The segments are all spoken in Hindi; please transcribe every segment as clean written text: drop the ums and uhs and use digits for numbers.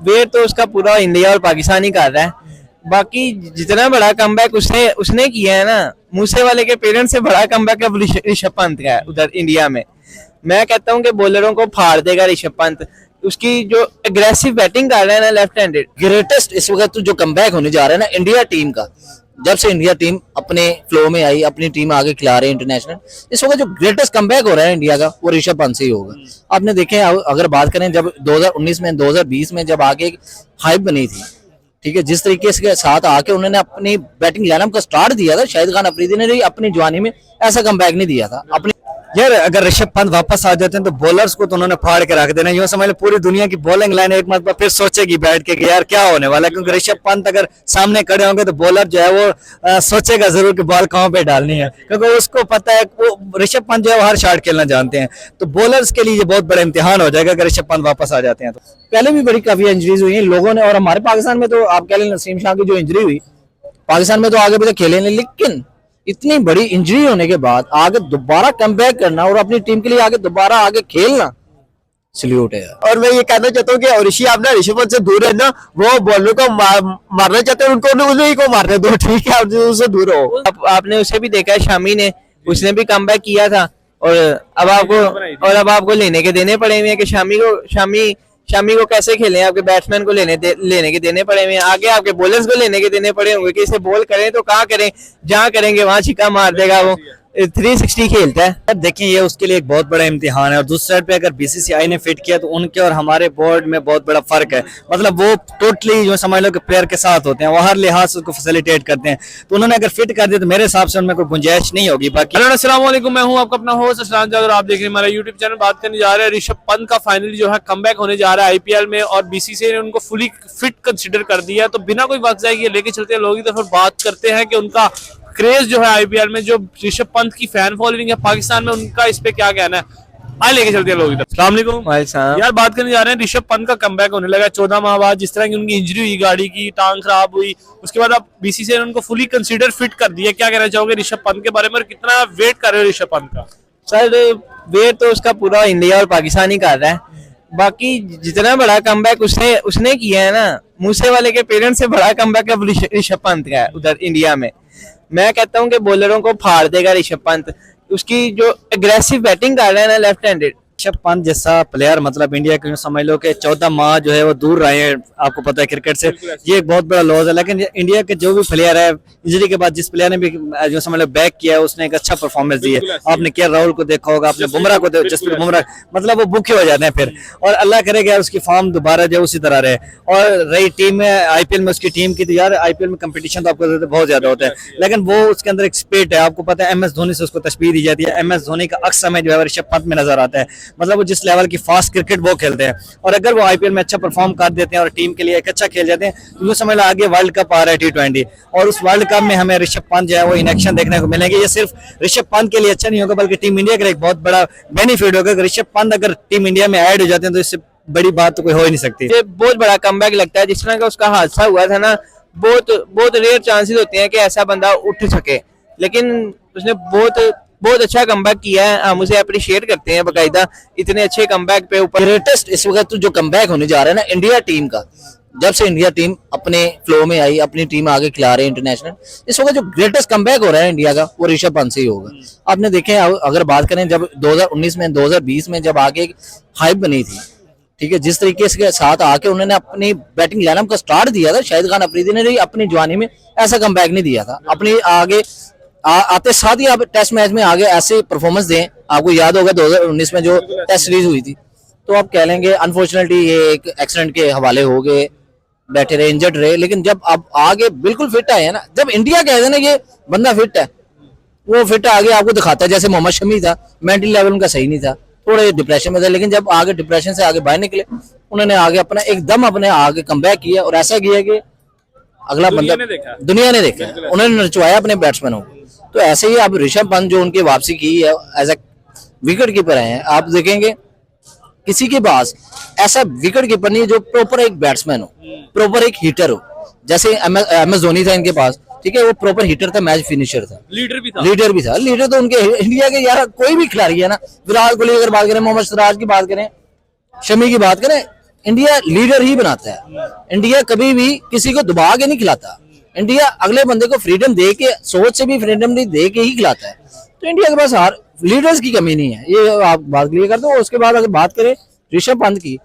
वेट तो उसका पूरा इंडिया और पाकिस्तान ही कर रहा है। बाकी जितना बड़ा कमबैक उसने उसने किया है ना, मूसे वाले के पेरेंट्स से बड़ा कमबैक अब ऋषभ पंत का है उधर इंडिया में। मैं कहता हूँ कि बॉलरों को फाड़ देगा ऋषभ पंत। उसकी जो एग्रेसिव बैटिंग कर रहा है ना लेफ्ट हैंडेड, ग्रेटेस्ट इस वक्त जो कमबैक होने जा रहा है ना इंडिया टीम का, जब से इंडिया टीम अपने फ्लो में आई, अपनी टीम आगे खिला रहे हैं इंटरनेशनल, इस वक्त जो ग्रेटेस्ट कमबैक हो रहा है इंडिया का वो ऋषभ पंत से ही होगा। आपने देखे, अगर बात करें जब 2019 में 2020 में जब आगे हाइप बनी थी, ठीक है, जिस तरीके से साथ आके उन्होंने अपनी बैटिंग लाइनअप का स्टार्ट दिया था, शाहिद खान अफरीदी ने अपनी जवानी में ऐसा कमबैक नहीं दिया था अपनी। यार अगर ऋषभ पंत वापस आ जाते हैं तो बॉलर्स को तो उन्होंने फाड़ के रख देना। यूं समझ लो पूरी दुनिया की बॉलिंग लाइन एक मतलब फिर सोचेगी बैठ के कि यार क्या होने वाला है, क्योंकि ऋषभ पंत अगर सामने खड़े होंगे तो बॉलर जो है वो सोचेगा जरूर कि बॉल कहां पे डालनी है, क्योंकि उसको पता है वो ऋषभ पंत जो है वो हर शॉट खेलना जानते हैं। तो बॉलर्स के लिए ये बहुत बड़ा इम्तिहान हो जाएगा अगर ऋषभ पंत वापस आ जाते हैं तो। पहले भी बड़ी काफी इंजरीज हुई हैं लोगों ने, और हमारे पाकिस्तान में तो आप कह लें नसीम शाह की जो इंजरी हुई, पाकिस्तान में तो आगे भी तो खेले नहीं, लेकिन इतनी बड़ी इंजरी होने के बाद आगे दोबारा कमबैक करना और अपनी टीम के लिए आगे दोबारा आगे खेलना, सल्यूट है। और मैं ये कहना चाहता हूँ कि ऋषि आप ना ऋषभ पंत से दूर है ना, वो बॉलर को मारना चाहते हैं, उनको उन्हीं को मारने दो, ठीक है, उससे दूर हो। आपने उसे भी देखा है, शामी ने, उसने भी कमबैक किया था। और अब आपको लेने के देने पड़े हुए हैं कि शामी को कैसे खेलें, आपके बैट्समैन को लेने के देने पड़े हुए हैं, आगे आपके बॉलर्स को लेने के देने पड़े होंगे कि इसे बॉल करें तो कहाँ करें, जहाँ करेंगे वहां छिक्का मार देगा वो। 360 खेलता है। देखिए ये उसके लिए एक बहुत बड़ा इम्तिहान है, और दूसरी साइड पे अगर बीसीसीआई ने फिट किया तो उनके और हमारे बोर्ड में बहुत बड़ा फर्क है। मतलब वो टोटली जो समझ लो कि प्लेयर के साथ होते हैं, वो हर लिहाज से उसको फैसिलिटेट करते हैं, तो उन्होंने अगर फिट कर दिया तो मेरे हिसाब से उनमें कोई गुंजाइश नहीं होगी। बाकी अस्सलाम वालेकुम, मैं हूं आपका अपना होस्ट असलान जाद और आप देख रहे हैं हमारा यूट्यूब चैनल। बात करने जा रहे हैं ऋषभ पंत का फाइनली जो है कमबैक होने जा रहा है आईपीएल में, और बीसीसीआई ने उनको फुली फिट कंसीडर कर दिया है। तो बिना कोई वक्त जाए ये लेके चलते हैं लोगों की तरफ, बात करते हैं कि उनका क्रेज जो है आईपीएल में, जो ऋषभ पंत की फैन फॉलोइंग है पाकिस्तान में, उनका इस पे क्या कहना है, आए लेके चलते हैं लोगों की तरफ। अस्सलाम वालेकुम यार, बात करने जा रहे हैं ऋषभ पंत का कमबैक होने लगा 14 माह बाद। जिस तरह की उनकी इंजरी हुई, गाड़ी की टांग खराब हुई, उसके बाद अब बीसीसीआई ने उनको फुली कंसीडर फिट कर दिया। क्या कहना चाहोगे ऋषभ पंत के बारे में, और कितना वेट कर रहे हो ऋषभ पंत का? सर वेट तो उसका पूरा इंडिया और पाकिस्तान ही कर रहा है। बाकी जितना बड़ा कमबैक उसने किया है ना, मूसे वाले के पेरेंट्स से बड़ा कमबैक अब ऋषभ पंत का है उधर इंडिया में। मैं कहता हूँ कि बॉलरों को फाड़ देगा ऋषभ पंत। उसकी जो एग्रेसिव बैटिंग कर रहा है ना लेफ्ट हैंडेड, ऋषभ पंत जैसा प्लेयर मतलब इंडिया के समझ लो कि 14 माह जो है वो दूर रहे हैं, आपको पता है क्रिकेट से, ये एक बहुत बड़ा लॉस है। लेकिन इंडिया के जो भी प्लेयर है, इंजरी के बाद जिस प्लेयर ने भी जो समझ लो बैक किया है, उसने एक अच्छा परफॉर्मेंस दी है। आपने के राहुल को देखा होगा, आपने बुमराह को, जसप्रीत बुमराह, मतलब वो भूखे हो जाते हैं फिर, और अल्लाह करेगा उसकी फॉर्म दोबारा जो उसी तरह रहे। और रही टीम में आईपीएल में उसकी टीम की, तो यार आईपीएल में कंपटीशन तो आपको बहुत ज्यादा होता है, लेकिन वो उसके अंदर एक स्पिरिट है। आपको पता है MS धोनी से उसको तशबीह दी जाती है, MS धोनी का अक्स समय जो है ऋषभ पंत में नजर आता है। मतलब वो जिस लेवल की फास्ट क्रिकेट वो खेलते हैं, और अगर वो आईपीएल में अच्छा परफॉर्म कर देते हैं और टीम के लिए एक अच्छा खेल जाते हैं, तो यूं समझ लो आगे वर्ल्ड कप आ रहा है T20, और उस वर्ल्ड कप में हमें ऋषभ पंत जो है वो इन एक्शन देखने को मिलेंगे। ये सिर्फ ऋषभ पंत के लिए अच्छा नहीं होगा, बल्कि टीम इंडिया के लिए एक बहुत बड़ा बेनिफिट होगा। ऋषभ पंत अगर टीम इंडिया में ऐड हो जाते हैं तो इससे बड़ी बात तो कोई हो ही नहीं सकती। ये बहुत बड़ा कमबैक लगता है। जिस तरह का उसका हादसा हुआ था ना, बहुत रेयर चांसेस होते हैं कि ऐसा बंदा उठ सके, लेकिन उसने बहुत अच्छा कमबैक किया है। हम उसे अप्रिशिएट करते हैं बाकायदा, इतने अच्छे कमबैक पे ऊपर। ग्रेटेस्ट इस वक्त जो कमबैक होने जा रहा है ना इंडिया टीम का, जब से इंडिया टीम अपने फ्लो में आई, अपनी टीम आगे खिला रहे हैं इंटरनेशनल, इस वक्त जो ग्रेटेस्ट कमबैक हो रहा है इंडिया का वो ऋषभ पंत से ही होगा। आपने देखे, अगर बात करें जब 2019 में 2020 में जब आगे हाइप बनी थी, ठीक है, जिस तरीके से साथ आके उन्होंने अपनी बैटिंग लाइनअप का स्टार्ट दिया था, शाहिद खान अफरीदी ने अपनी जवानी में ऐसा कमबैक नहीं दिया था। अपनी आगे आते साथ ही आप टेस्ट मैच में आगे ऐसे परफॉर्मेंस दें। आपको याद होगा 2019 में जो टेस्ट सीरीज हुई थी, तो आप कह लेंगे अनफॉर्चुनेटली ये एक एक्सीडेंट के हवाले हो गए, बैठे रहे, इंजर्ड रहे, लेकिन जब आप आगे बिल्कुल फिट आए हैं ना, जब इंडिया कह देना ये बंदा फिट है, वो फिट आगे आपको दिखाता है। जैसे मोहम्मद शमी था, मेंटल लेवल उनका सही नहीं था, थोड़े डिप्रेशन में था, लेकिन जब आगे डिप्रेशन से आगे बाहर निकले, उन्होंने आगे अपना एकदम अपने आगे कमबैक किया, और ऐसा किया कि अगला बंदा दुनिया ने देखा, उन्होंने नचवाया अपने बैट्समैनों को। तो ऐसे ही अब ऋषभ पंत जो उनकी वापसी की है एज ए विकेट कीपर हैं, आप देखेंगे किसी के पास ऐसा विकेट कीपर नहीं जो प्रॉपर एक बैट्समैन हो, प्रॉपर एक हिटर हो। जैसे MS धोनी था इनके पास, ठीक है, वो प्रॉपर हिटर था, मैच फिनिशर था, लीडर भी था। लीडर तो उनके इंडिया के यार कोई भी खिलाड़ी है ना, विराट कोहली अगर बात करें, मोहम्मद सिराज की बात करें, शमी की बात करें, इंडिया लीडर ही बनाता है। इंडिया कभी भी किसी को दबा के नहीं खिलाता। इंडिया अगले बंदे को फ्रीडम दे के, सोच से भी फ्रीडम दे के ही खिलाता है। तो इंडिया के पास लीडर्स की कमी नहीं है, ये आप बात क्लियर कर दो। उसके बाद अगर बात करें ऋषभ पंत की,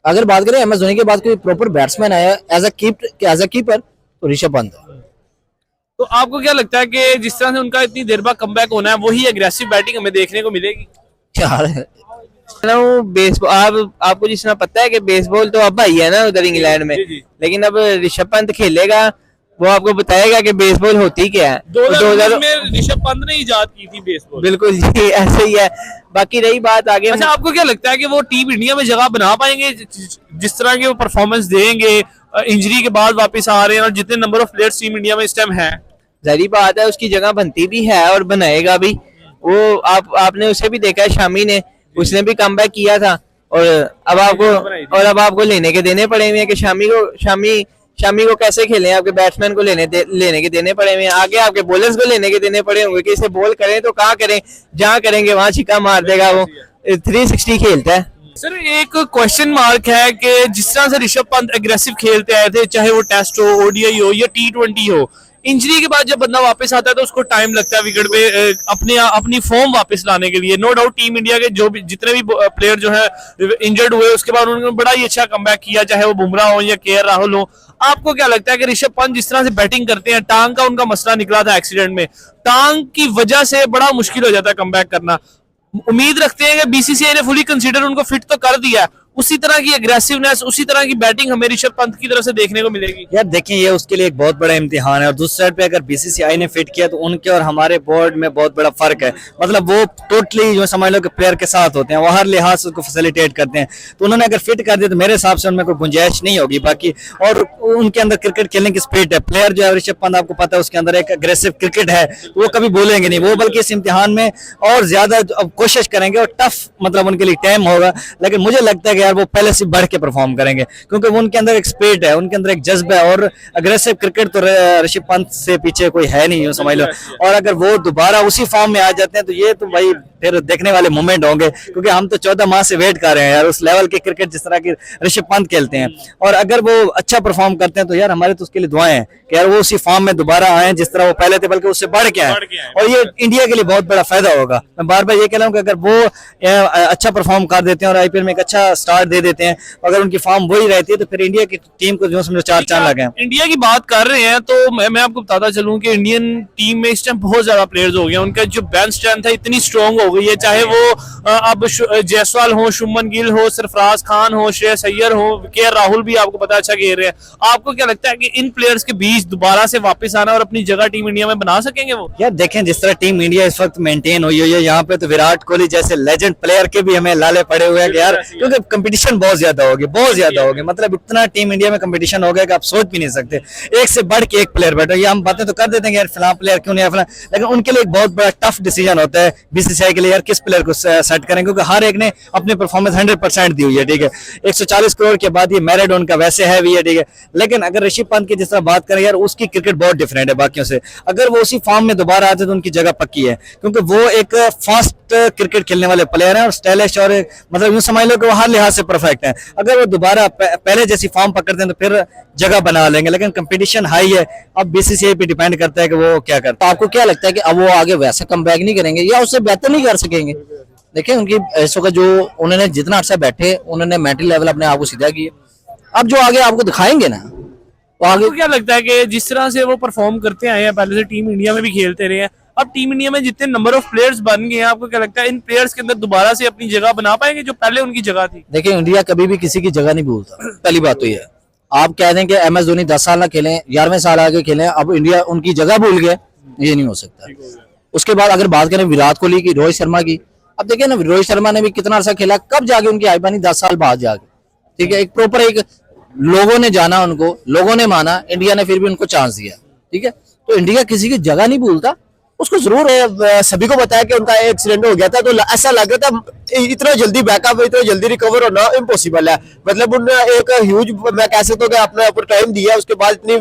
अगर बात करें MS धोनी के बाद कोई प्रॉपर बैट्समैन आया एज अ कीपर तो ऋषभ पंत है। तो आपको क्या लगता है कि जिस तरह से उनका इतनी देर बाद कमबैक होना है, वही एग्रेसिव बैटिंग हमें देखने को मिलेगी? यार बेसबॉल आपको जिस तरह पता है कि बेसबॉल तो अब आई है ना उधर इंग्लैंड में, जी, जी। लेकिन अब ऋषभ पंत खेलेगा, वो आपको बताएगा कि बेसबॉल होती क्या है। 2000 में ऋषभ पंत ने इजाद की थी बेसबॉल। बिल्कुल जी, ऐसे ही है। बाकी रही बात आगे, अच्छा, आपको क्या लगता है कि वो टीम इंडिया में जगह बना पाएंगे जिस तरह के वो परफॉर्मेंस देंगे, इंजरी के बाद वापस आ रहे हैं, और जितने number of players team India में इस टाइम है? जाहिर बात है उसकी जगह बनती भी है और बनाएगा भी। वो आपने उसे भी देखा है, शामी ने, उसने भी कमबैक किया था, और अब आपको लेने के देने पड़े हुए हैं कि शामी को कैसे खेलें। आपके बैट्समैन को लेने के देने पड़े हुए हैं, आगे आपके बॉलर्स को लेने के देने पड़े होंगे कि इसे बॉल करें तो कहाँ करें, जहाँ करेंगे वहां छिक्का मार देगा। वो 360 खेलता है। सर, एक क्वेश्चन मार्क है कि जिस तरह से ऋषभ पंत एग्रेसिव खेलते आए थे, चाहे वो टेस्ट हो, ODI हो या T20 हो, इंजरी के बाद जब बंदा वापस आता है तो उसको टाइम लगता है विकेट पे अपनी फॉर्म वापस लाने के लिए। नो डाउट टीम इंडिया के जितने भी प्लेयर जो है इंजर्ड हुए, उसके बाद उन्होंने बड़ा ही अच्छा कमबैक किया, चाहे वो बुमराह हो या KL राहुल हो। आपको क्या लगता है कि ऋषभ पंत जिस तरह से बैटिंग करते हैं, टांग का उनका मसला निकला था एक्सीडेंट में, टांग की वजह से बड़ा मुश्किल हो जाता है कमबैक करना। उम्मीद रखते हैं कि BCCI ने फुली कंसीडर उनको फिट तो कर दिया, उसी तरह की एग्रेसिवनेस, उसी तरह की बैटिंग हमें ऋषभ पंत की तरफ से देखने को मिलेगी? यार देखिए, ये उसके लिए एक बहुत बड़ा इम्तिहान है, और दूसरी साइड पे अगर BCCI ने फिट किया तो उनके और हमारे बोर्ड में बहुत बड़ा फर्क है। मतलब वो टोटली जो समझ लो कि प्लेयर के साथ होते हैं, वो हर लिहाज से उसको फैसिलिटेट करते हैं। तो उन्होंने अगर फिट कर दिया तो मेरे हिसाब से उनमें कोई गुंजाइश नहीं होगी बाकी। और उनके अंदर क्रिकेट खेलने की स्पिरिट है। प्लेयर जो है ऋषभ पंत, आपको पता है उसके अंदर एक अग्रेसिव क्रिकेट है, वो कभी बोलेंगे नहीं वो, बल्कि इस इम्तिहान में और ज्यादा कोशिश करेंगे, और टफ मतलब उनके लिए टाइम होगा। लेकिन मुझे लगता है कि यार वो पहले से बढ़ के परफॉर्म करेंगे, क्योंकि वो उनके अंदर एक स्पिरिट है, उनके अंदर एक जज्बा है, और अग्रेसिव क्रिकेट तो ऋषभ पंत से पीछे कोई है नहीं, यूं समझ लो। और अगर वो दोबारा उसी फॉर्म में आ जाते हैं तो ये तो भाई फिर देखने वाले मोमेंट होंगे, क्योंकि हम तो 14 माह से वेट कर रहे हैं यार उस लेवल के क्रिकेट जिस तरह की ऋषभ पंत खेलते हैं। और अगर वो अच्छा परफॉर्म करते हैं तो यार हमारे तो उसके लिए दुआएं हैं कि यार वो उसी फॉर्म में दोबारा आए जिस तरह वो पहले थे, बल्कि उससे बढ़ के आए, और ये इंडिया के लिए बहुत बड़ा फायदा होगा। मैं बार बार ये कह रहा हूँ कि अगर वो अच्छा परफॉर्म कर देते हैं और IPL में एक अच्छा स्टार्ट दे देते हैं, अगर उनकी फॉर्म वही रहती है तो फिर इंडिया की टीम को जो समझो 4 चांद लगे। इंडिया की बात कर रहे हैं तो मैं आपको बताता चलूं कि इंडियन टीम में इस टाइम बहुत ज्यादा प्लेयर्स हो गए हैं। उनका जो बेंच स्ट्रेंथ है इतनी स्ट्रांग हो गई है, चाहे वो अब जायसवाल हो, शुभमन गिल हो, सरफराज खान हो, श्रेयस अय्यर हो, KL राहुल भी आपको पता अच्छा खेल रहे हैं। आपको क्या लगता है कि इन प्लेयर्स के बीच दोबारा से वापस आना और अपनी जगह टीम इंडिया में बना सकेंगे वो? यार देखें, जिस तरह टीम इंडिया इस वक्त मेंटेन हुई है, यहाँ पे तो विराट कोहली जैसे लेजेंड प्लेयर के भी हमें लाले पड़े हुए हैं यार, क्योंकि कंपटीशन बहुत ज्यादा होगी, बहुत ज्यादा होगी। मतलब इतना टीम इंडिया में कंपटीशन हो गया कि आप सोच भी नहीं सकते, एक से बढ़ के एक प्लेयर बैठो। ये हम बातें तो कर देते हैं यार फलां प्लेयर क्यों नहीं है फलां, लेकिन उनके लिए एक बहुत बड़ा टफ डिसीजन होता है BCCI के लिए, यार किस प्लेयर को सेट करें, क्योंकि हर एक ने अपनी परफॉर्मेंस 100% दी हुई है, ठीक है। 140 करोड़ के बाद ये मैराडोन का वैसे है भी है, ठीक है। लेकिन अगर ऋषभ पंत की जिस तरह बात करें यार, उसकी क्रिकेट बहुत डिफरेंट है बाकियों से। अगर वो उसी फॉर्म में दोबारा आते तो उनकी जगह पक्की है, क्योंकि वो एक फास्ट क्रिकेट खेलने वाले प्लेयर हैं और स्टाइलिश, और मतलब यूं समझ लो कि वो हर लिहाज से परफेक्ट है। अगर वो दोबारा पहले जैसी फॉर्म पकड़ते हैं तो फिर जगह बना लेंगे, लेकिन कंपटीशन हाई है। अब BCCI पे डिपेंड करता है कि वो क्या करता है। आपको क्या लगता है कि अब वो आगे वैसे कमबैक नहीं करेंगे या उससे बेहतर नहीं कर सकेंगे? देखिए उनकी ऐसों का जो उन्होंने जितना अच्छा बैठे, उन्होंने मेंटल लेवल अपने आप को सीधा किया। अब जो आगे आपको दिखाएंगे ना, वो आगे क्या लगता है कि जिस तरह से वो परफॉर्म करते आए हैं, पहले से टीम इंडिया में भी खेलते रहे हैं, अब टीम इंडिया में जितने नंबर ऑफ प्लेयर्स बन गए हैं, आपको क्या लगता है इन प्लेयर्स के अंदर दोबारा से अपनी जगह बना पाएंगे जो पहले उनकी जगह थी? देखिए, इंडिया कभी भी किसी की जगह नहीं भूलता। पहली बात तो ये है। आप कह दें कि MS धोनी 10 साल ना खेलें, 11वें साल आगे खेलें, अब इंडिया उनकी जगह भूल गए, ये नहीं हो सकता। उसके बाद अगर बात करें विराट कोहली की, रोहित शर्मा की, अब देखिए ना, रोहित शर्मा ने भी कितना अर्सा खेला, कब जाके उनकी आई बनी? 10 साल बाद जाके, ठीक है। एक प्रॉपर एक लोगों ने जाना उनको, लोगों ने माना, इंडिया ने फिर भी उनको चांस दिया, ठीक है। तो इंडिया किसी की जगह नहीं भूलता, उसको जरूर सभी को बताया कि उनका एक्सीडेंट हो गया था, तो ऐसा लग रहा था इतना जल्दी बैकअप, इतना जल्दी रिकवर होना इम्पॉसिबल है। मतलब उन्होंने एक ह्यूज, मैं कह सकता हूँ कि अपने ऊपर टाइम दिया, उसके बाद इतनी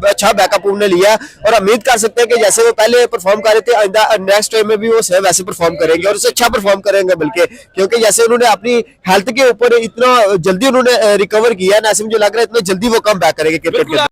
अच्छा बैकअप उन्होंने लिया, और उम्मीद कर सकते हैं कि जैसे वो पहले परफॉर्म कर रहे थे, आइंदा नेक्स्ट टाइम में भी वो सेम वैसे परफॉर्म करेंगे और उससे अच्छा परफॉर्म करेंगे बल्कि, क्योंकि जैसे उन्होंने अपनी हेल्थ के ऊपर इतना जल्दी उन्होंने रिकवर किया ना, ऐसे मुझे लग रहा है इतना जल्दी वो कम बैक करेंगे क्रिकेट के।